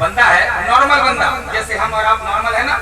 بندہ ہے نارمل بندہ جیسے ہم اور آپ نارمل ہے نا,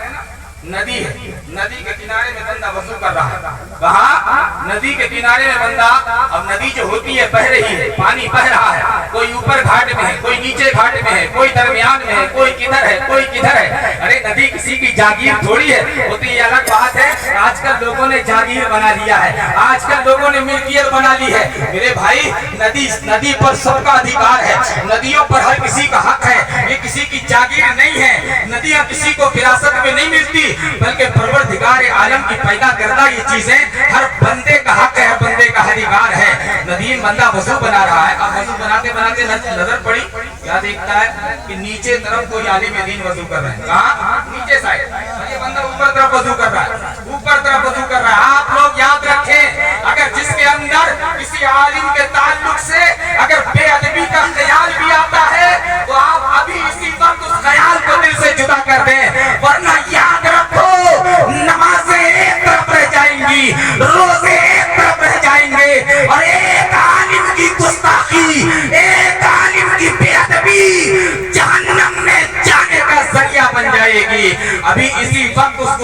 ندی ہے, ندی کے کنارے میں بندہ وضو کر رہا ہے. کہاں؟ ندی کے کنارے میں بندہ. اب ندی جو ہوتی ہے بہ رہی ہے, پانی بہ رہا ہے, کوئی اوپر گھاٹ میں ہے, کوئی نیچے گھاٹ میں ہے, کوئی درمیان میں ہے, کوئی کدھر ہے, کوئی کدھر ہے. ارے ندی کسی کی جاگیر تھوڑی ہے ہوتی, یہ الگ بات ہے. آج کل لوگوں نے جاگیر بنا لیا ہے, آج کل لوگوں نے ملکیت بنا لی ہے. میرے بھائی ندی پر سب کا ادھیکار ہے, ندیوں پر ہر کسی کا حق ہے. یہ کسی کی جاگیر نہیں ہے, ندیاں کسی کو وراثت میں نہیں ملتی, بلکہ پروردگار عالم کی پیدا کردہ یہ چیزیں ہر بندے کا حق ہے, ہر بندے کا ادھیکار ہے. ندیم بندہ وضو بنا رہا ہے. اب وضو بناتے بناتے نظر پڑی, کیا دیکھتا ہے کہ نیچے طرف کوئی عالم دین وضو کر رہے ہیں. کہاں؟ نیچے سائڈ. یہ بندہ اوپر طرف وضو کر رہا ہے, اوپر طرف وضو کر رہا ہے. آپ لوگ یاد رکھیں, اگر جس کے اندر کسی عالم کے تعلق سے اگر بے ادبی کا خیال بھی آتا ہے تو آپ ابھی اسی وقت اس خیال کو دل سے جدا کر دیں, ورنہ یاد رکھو نمازیں ایک طرف رہ جائیں گی, روزے ایک طرف رہ جائیں گے, اور ایک عالم کی گستاخی, ایک عالم کی بے ادبی جہنم میں جانے کا ذریعہ بن جائے گی. ابھی اسی وقت اس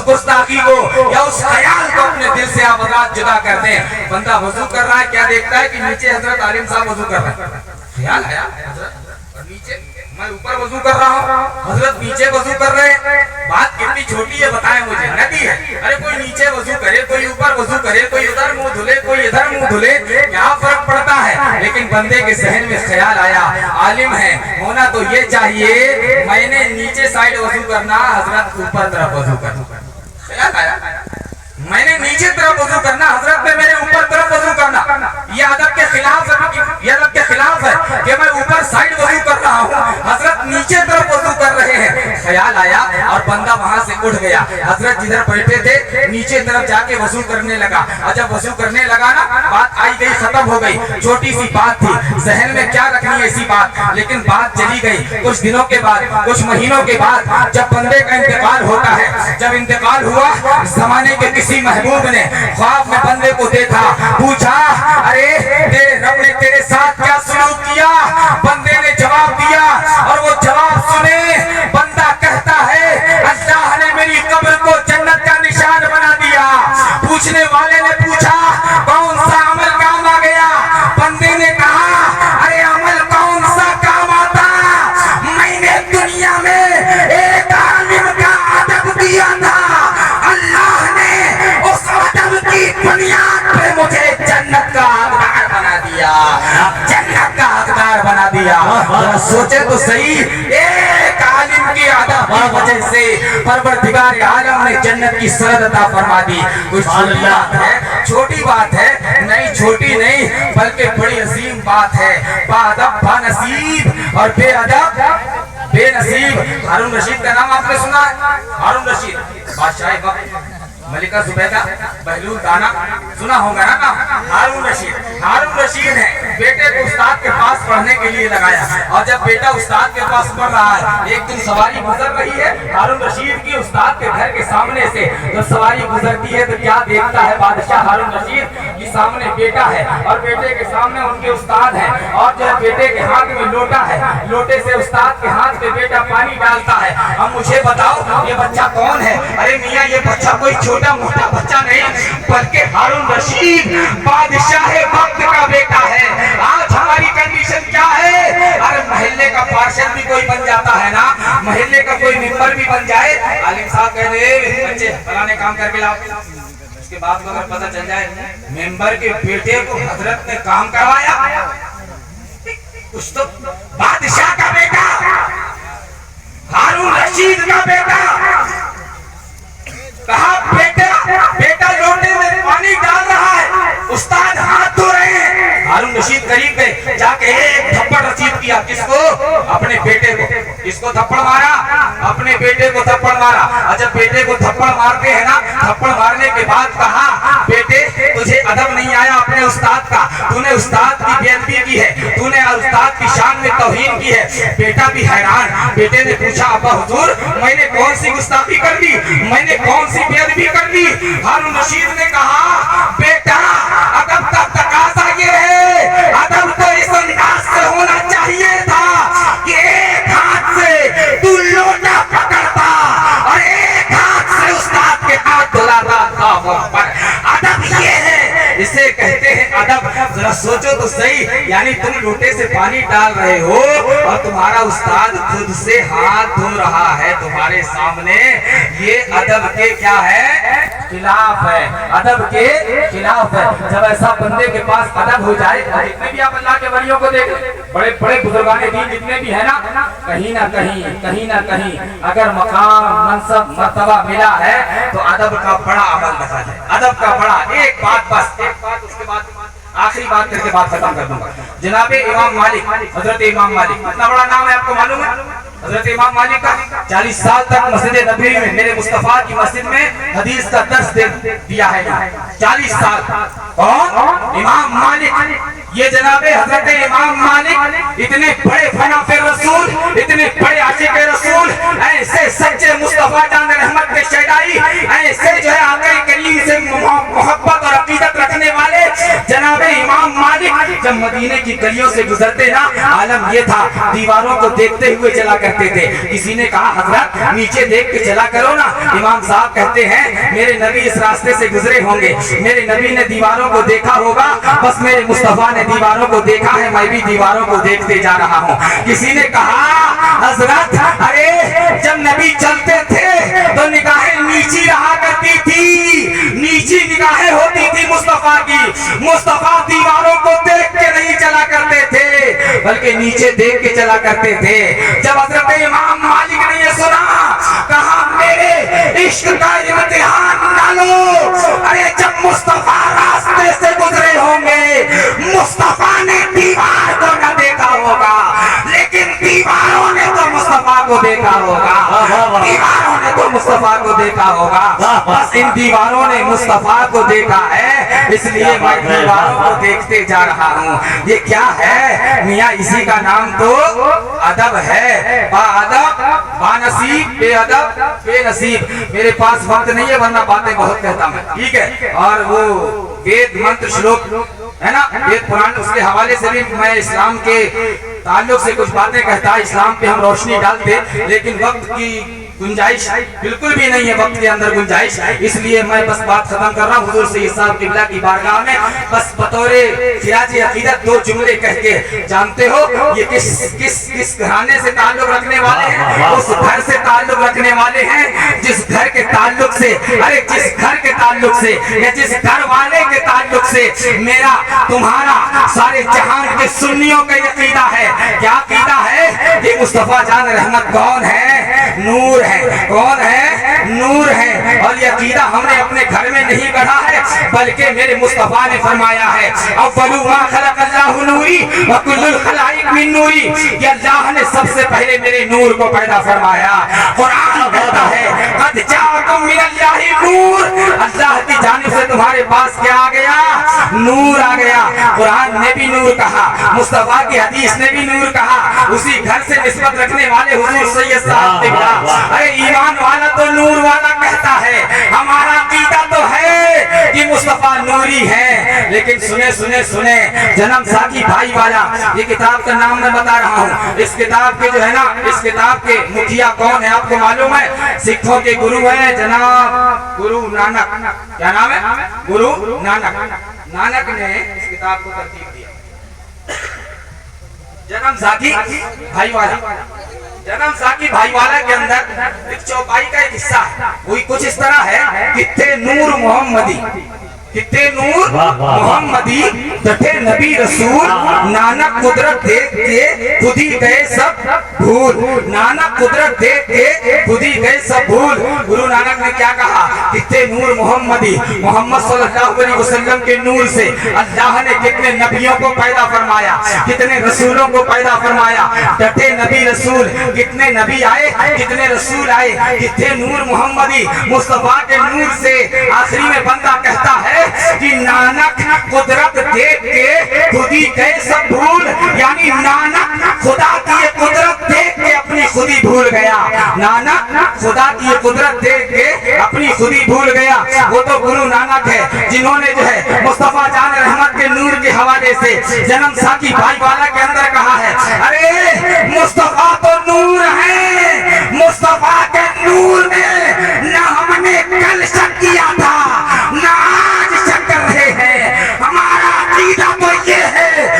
گستاخی کو یا اس خیال کو اپنے دل سے آپ جدا کر دیں. بندہ وضو کر رہا ہے, کیا دیکھتا ہے کہ نیچے حضرت عالم صاحب وضو کر رہے ہیں. خیال آیا حضرت, اور نیچے میں اوپر وضو کر رہا ہوں, حضرت نیچے وضو کر رہے ہیں. بات کتنی چھوٹی ہے بتائیں مجھے, ندی ہے. ارے کوئی نیچے وضو کرے, کوئی اوپر وضو کرے, کوئی ادھر منہ دھلے, کوئی ادھر منہ دھلے, کیا فرق پڑتا ہے؟ لیکن بندے کے ذہن میں خیال آیا, عالم ہے ہونا تو یہ چاہیے میں نے نیچے سائڈ وضو کرنا, حضرت اوپر طرف وضو کرنا. خیال آیا, میں نے نیچے طرف وضو کرنا, حضرت نے میرے اوپر طرف وضو کرنا. یہ ادب کے خلاف ہے, یہ ادب کے خلاف ہے کہ میں اوپر سائڈ وضو کر رہا ہوں, حضرت نیچے طرف وضو کر رہے ہیں. خیال آیا اور بندہ وہاں سے اٹھ گیا. حضرت جدھر بیٹھے تھے نیچے طرف جا کے وضو کرنے لگا, اور جب وضو کرنے لگا نا, بات آئی گئی ختم ہو گئی. چھوٹی سی بات تھی, ذہن میں کیا رکھنی ہے ایسی بات, لیکن بات چلی گئی. کچھ دنوں کے بعد, کچھ مہینوں کے بعد جب بندے کا انتقال ہوتا ہے, جب انتقال ہوا, زمانے کے کسی محبوب نے خواب میں بندے کو دیکھا, پوچھا ارے تیرے رب نے تیرے ساتھ کیا سلوک کیا؟ بندے نے جواب دیا, اور وہ جواب سنے بندہ کہتا ہے اللہ نے میری قبر کو جنت کا نشان بنا دیا. پوچھنے والے نے پوچھا کون سا عمل کام آ گیا؟ بندے نے کہا ارے عمل کون سا کام آتا, میں نے دنیا میں ایک عالم کا ادب دیا تھا, اللہ نے اس ادب کی بنیاد پہ مجھے جنت کا حقدار بنا دیا, جنت کا حقدار بنا دیا. سوچے تو صحیح, ایک عالم کی ادب کی وجہ سے پروردگار عالم نے جنت کی سرحد عطا فرما دی. کچھ چھوٹی بات ہے, نہیں چھوٹی نہیں بلکہ بڑی عظیم بات ہے. با ادب با نصیب اور بے ادب بے نصیب. ہارون رشید کا نام آپ نے سنا ہے؟ ہارون رشید بادشاہ وقت, ملکہ زبیدہ, بہلول دانا, سنا ہوگا نا. ہارون رشید ہے, بیٹے کو استاد کے پاس پڑھنے کے لیے لگایا, اور جب بیٹا استاد کے پاس پڑھ رہا ہے, ایک دن سواری گزر رہی ہے ہارون رشید کی استاد کے گھر کے سامنے سے. جب سواری گزرتی ہے تو کیا دیکھتا ہے بادشاہ ہارون رشید کی سامنے بیٹا ہے, اور بیٹے کے سامنے ان کے استاد ہیں, اور جو بیٹے کے ہاتھ میں لوٹا ہے, لوٹے سے استاد کے ہاتھ میں بیٹا پانی ڈالتا ہے. اب مجھے بتاؤ یہ بچہ کون ہے؟ ارے میاں یہ بچہ کوئی چھوٹا موٹا بچہ نہیں, بلکہ ہارون رشید بادشاہ وقت کا بیٹا ہے. آج ہماری کنڈیشن کیا ہے؟ ارے محلے کا پارشد بھی کوئی بن جاتا ہے نا, محلے کا کوئی ممبر بھی بن جائے, عالم صاحب کہہ رہے بچے فلانے کام کر کے لاؤ, اس کے بعد اگر پتہ چل جائے ممبر کے بیٹے کو حضرت نے کام کروایا, کچھ تو بادشاہ کا بیٹا, ہارون رشید کا بیٹا, کہا بیٹا لوٹے میں پانی ڈال رہا ہے, استاد ہاتھ دھو رہے ہیں. ہارون رشید قریب گئے, جا کے ایک تھپڑ رسید کیا. کس کو؟ اپنے بیٹے کو. کس کو تھپڑ مارا؟ اپنے بیٹے کو تھپڑ مارا. اور جب بیٹے کو تھپڑ مارتے ہیں نا, تھپڑ مارنے کے بعد کہا بیٹے تجھے ادب نہیں آیا اپنے استاد کا, تو نے استاد کی بے ادبی کی ہے, تو نے استاد کی شان میں توہین کی ہے. بیٹا بھی حیران, بیٹے نے پوچھا ابا حضور میں نے کون سی گستاخی کر دی, میں نے کون سی بے ادبی کر دی؟ ہارون رشید نے کہا بیٹا ادب کا تقاضا یہ ہے, ادب تو اس انداز سے ہونا چاہیے تھا کہ सोचो तो सही, यानी तुम लोटे से पानी डाल रहे हो और तुम्हारा उस्ताद खुद से हाथ धो रहा है तुम्हारे सामने। ये अदब के क्या है? खिलाफ है, अदब के खिलाफ है। जब ऐसा बंदे के पास अदब हो जाए, जितने भी आप अल्लाह के वलियों को देख, बड़े बड़े बुजुर्गाने दीन जितने भी है ना, कहीं ना कहीं अगर मकाम मनसब मर्तबा मिला है तो अदब का बड़ा अमल दखल है, अदब का बड़ा। एक बात उसके बाद आखिरी बात करके बात खत्म कर दूंगा। जनाबे इमाम मालिक, हजरत इमाम मालिक, इतना बड़ा नाम है, आपको मालूम है? हजरत इमाम मालिक का 40 साल तक मस्जिद नबवी में, मेरे मुस्तफा की मस्जिद में हदीस का दर्स दिया है। 40 साल। कौन? इमाम मालिक। ये जनाबे हजरत इमाम मालिक इतने बड़े फनाफे रसूल, इतने बड़े आशिक रसूल, ऐसे सच्चे मुस्तफा जान रहमत के शहदाई, ऐसे जो है आगे करीम से मोहब्बत और अकीदत रखने वाले जनाबे इमाम मालिक जब मदीने की गलियों से गुजरते ना, आलम ये था, दीवारों को देखते हुए चला करते थे। किसी ने कहा हजरत नीचे देख के चला करो ना। इमाम साहब कहते हैं मेरे नबी इस रास्ते से गुजरे होंगे, मेरे नबी ने दीवारों को देखा होगा, बस मेरे मुस्तफा ने दीवारों को देखा है, मैं भी दीवारों को देखते जा रहा हूँ। किसी ने कहा हजरत अरे जब नबी चलते थे तो निगाहें नीची रहा करती थी, नीची निगाहें होती थी मुस्तफा की। मुस्तफा दीवारों को देख के नहीं चला करते थे, बल्कि नीचे देख के चला करते थे। जब हजरत इमाम मालिक ने ये सुना, कहा मेरे इश्क का इम्तिहान ना लो। अरे जब मुस्तफा रास्ते से गुजरे होंगे, मुस्तफा ने दीवार को न देखा होगा, लेकिन दीवारों ने तो मुस्तफा को देखा होगा, दीवारों ने तो मुस्तफा को देखा होगा। बस इन दीवारों ने मुस्तफा को देखा है, इसलिए मैं दीवारों को देखते जा रहा हूँ। ये क्या है मियाँ? इसी का नाम तो अदब है। बाअदब बानसीब, बेअदब बेनसीब। मेरे पास वक्त नहीं है, वरना बातें बहुत कहता मैं, ठीक है। और वो वेद मंत्र श्लोक है ना, वेद पुराण, उसके हवाले से भी मैं इस्लाम के ताल्लुक से कुछ बातें कहता, इस्लाम पे हम रोशनी डालते, लेकिन वक्त की गुंजाइश बिल्कुल भी नहीं है, वक्त के अंदर गुंजाइश, इसलिए मैं बस बात खत्म कर रहा हूँ। हुजूर सैयद साहब किबला की बारगाह में बस बतौरे खिराज अकीदत दो जुमले कह के, जानते हो ये किस घराने से ताल्लुक रखने वाले हैं? उस घर से ताल्लुक रखने वाले हैं जिस घर के ताल्लुक से, अरे जिस घर के ताल्लुक से या जिस घर वाले के ताल्लुक से मेरा तुम्हारा सारे जहान के सुन्नियों का अकीदा है। क्या अकीदा है? ये मुस्तफा जान रहमत कौन है? नूर है। कौन है? नूर है। और ये अकीदा हमने अपने घर में नहीं गढ़ा है, बल्कि मेरे मुस्तफा ने फरमाया है अव्वलु मा खलक़ल्लाहु नूरी व कुल्लुल खलाइक मिन नूरी। ये अल्लाह ने सबसे पहले मेरे नूर को पैदा फरमाया। कुरान कहता है कद जाअकुम मिनल्लाहि नूर, अल्लाह की जानिब से तुम्हारे पास क्या आ गया? नूर आ गया। कुरान ने भी नूर कहा, मुस्तफा की हदीस ने भी नूर कहा। उसी घर से निस्बत रखने वाले हुजूर सैयद साहब ने कहा अरे ईमान वाला तो नूर वाला कहता है, हमारा अकीदा तो है कि मुस्तफा नूरी है। लेकिन सुने सुने सुने जन्म साकी भाई वाला, ये किताब का नाम मैं बता रहा हूँ। इस किताब के जो है ना, इस किताब के मुखिया कौन है आपको मालूम है? सिखों के गुरु है जनाब गुरु नानक। क्या नाम है? गुरु नानक। नानक ने इस किताब को तरतीब दिया। जन्म साकी भाई वाला, जन्म साकी भाई वाला के अंदर एक चौपाई का एक हिस्सा है, वही कुछ इस तरह है कि थे नूर मोहम्मदी, कितने नूर मोहम्मदी तथे नबी रसूल, नानक कुदरत देख के खुद ही गए सब भूल। नानक कुदरत देख के खुद ही गए सब भूल। गुरु नानक ने क्या कहा? कितने नूर मोहम्मदी, मोहम्मद सल्लल्लाहु अलैहि वसल्लम के नूर से अल्लाह ने कितने नबियों को पैदा फरमाया, कितने रसूलों को पैदा फरमाया। डटे नबी रसूल, कितने नबी आए, कितने रसूल आए, कितने नूर मोहम्मदी मुस्तफा के नूर से। आखिरी में बंदा कहता है कि नानक कुदरत देख के खुद ही गए सब भूल, यानी नानक खुदा की कुदरत देख के अपनी खुदी भूल गया। नानक खुदा की कुदरत देख के अपनी खुदी भूल गया। वो तो गुरु नानक है जिन्होंने जो है मुस्तफा जान रहमत के नूर के हवाले से जन्म साकी भाई वाला के अंदर कहा है, अरे मुस्तफा तो नूर है, मुस्तफा के नूर में न हमने कल शक किया था, न आज शक कर रहे हैं। हमारा अकीदा तो ये है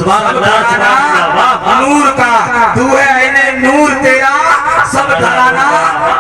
सुभान अल्लाह, सुभान अल्लाह, वाह, वाह। नूर का तू है ऐने नूर तेरा, सब घराना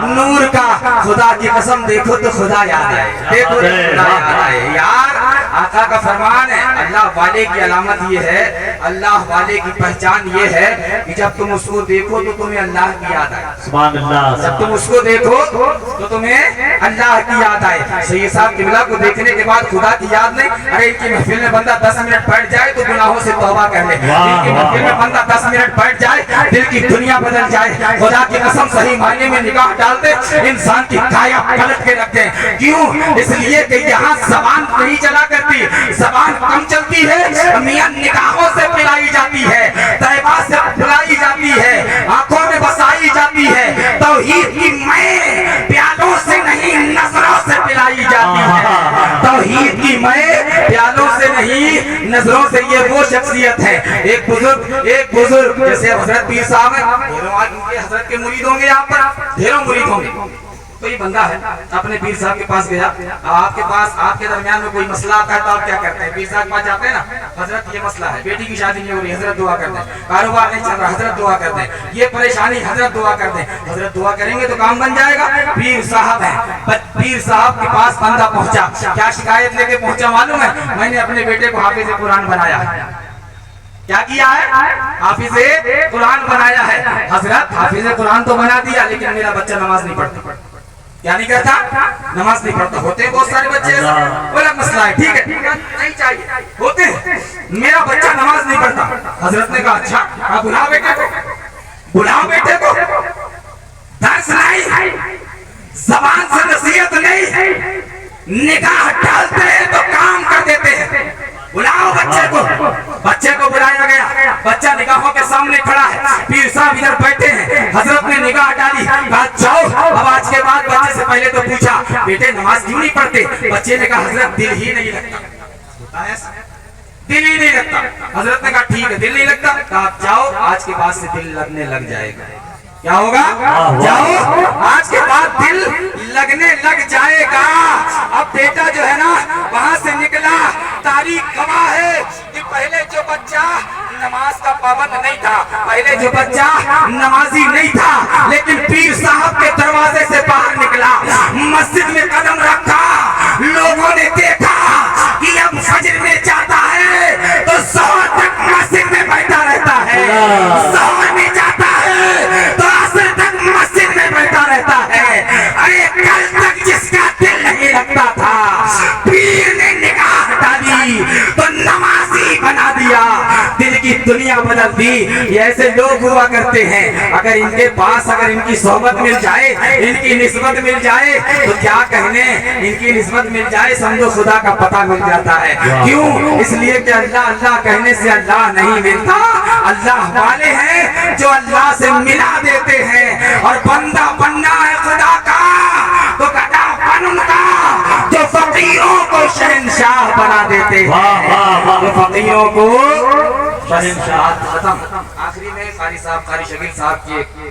नूर का। खुदा की कसम देखो तो खुदा याद आए, देखो तो खुदा याद आए यार। आका का फरमान है, अल्लाह वाले की अलामत ये है, अल्लाह वाले की पहचान ये है कि जब तुम उसको देखो तो तुम्हें अल्लाह की याद आए। सुभान अल्लाह, जब तुम उसको देखो तो तुम्हें अल्लाह की याद आए। सैयद साहब किबला को देखने के बाद खुदा की याद नहीं। अरे इनकी महफिल में बंदा 10 मिनट बैठ जाए तो गुनाहों से तौबा कर ले। इनकी महफिल में बंदा 10 मिनट बैठ जाए, दिल की दुनिया बदल जाए। खुदा की कसम सही मायने में निगाह डालते इंसान की काया पलट के रख दे। क्यों? इसलिए कि यहाँ जबान नहीं चला करती, जबान कम चलती है, मियां निगाहों से पिलाई जाती है, तैबा से पिलाई जाती है, आंखों में बसाई जाती है। तौहीद की मैं प्यालों से नहीं नजरों से पिलाई जाती है। तौहीद की मैं प्यालों से नहीं नजरों से। ये वो शख्सियत है। एक बुजुर्ग जैसे हजरत पीर साहब है, हजरत के मुरीद होंगे, यहाँ पर ढेरों मुरीद होंगे। तो ये बंदा है अपने पीर साहब के पास गया, आपके पास आपके दरमियान में कोई मसला आता है तो आप क्या करते हैं? पीर साहब के पास जाते हैं ना, हजरत ये मसला है, बेटी की शादी नहीं हो रही, हजरत दुआ कर दें, कारोबार नहीं चल रहा, हजरत दुआ कर दें, ये परेशानी, हजरत दुआ कर दें। हजरत दुआ करेंगे तो काम बन जाएगा। पीर साहब है, पीर साहब के पास बंदा पहुंचा, क्या शिकायत लेके पहुंचा मालूम है? मैंने अपने बेटे को हाफिज कुरान बनाया है। क्या किया है? हाफिज कुरान बनाया है। हजरत हाफिज कुरान तो बना दिया, लेकिन मेरा बच्चा नमाज नहीं पढ़ता। क्या नहीं करता? नमाज नहीं पढ़ता। होते हैं बहुत सारे बच्चे, बोला मसला है, ठीक है, नहीं चाहिए, होते हैं, मेरा बच्चा नमाज नहीं पढ़ता। हजरत ने कहा अच्छा, बुलाओ बेटे को, बुलाओ बेटे को। दर्श नहीं, जबान से नसीहत नहीं, निगाह डालते हैं तो काम कर देते हैं। बुलाओ बच्चे को। बच्चे को बुलाया गया, बच्चा निगाहों के सामने खड़ा है, पीर साहब इधर बैठे हैं। हजरत ने निगाह डाली, कहा जाओ। अब आज के बाद बच्चे से पहले तो पूछा बेटे नमाज क्यों नहीं पढ़ते? बच्चे ने कहा हजरत दिल ही नहीं लगता, दिल ही नहीं लगता। हजरत ने कहा ठीक है, दिल नहीं लगता, कहा जाओ, आज के बाद से दिल लगने लग जाएगा। क्या होगा? जाओ, आज के बाद दिल लगने लग जाएगा। अब बेटा जो है ना वहां से निकला, तारीख गवाह है कि पहले जो बच्चा नमाज का पाबंद नहीं था, पहले जो बच्चा नमाजी नहीं था, लेकिन पीर साहब के दरवाजे से बाहर निकला, मस्जिद में कदम रखा, लोगों ने देखा कि अब फजर में जाता है तो ज़ोहर तक मस्जिद में बैठा रहता है, ज़ोहर में जाता है तो असर तक मस्जिद में बैठा रहता है। अरे कल तक जिसका दिल नहीं लगता था, पीर ने निगाह डाली तो नमाजी बना दिया, दिल की दुनिया बदल दी। ये ऐसे लोग हुआ करते हैं, अगर इनके पास अगर इनकी सोहबत मिल जाए, इनकी निस्बत मिल जाए तो क्या कहने, इनकी निस्बत मिल जाए समझो खुदा का पता मिल जाता है। क्यों? इसलिए कि अल्लाह अल्लाह कहने से अल्लाह नहीं मिलता, अल्लाह वाले हैं जो अल्लाह से मिला देते हैं। और बंदा बनना है खुदा का तो गधा बन उनका जो फकीरों को शहंशाह बना देते हैं, जो फकीरों को शहंशाह। खत्म। आखिरी में कारी साहब, कारी शकील साहब की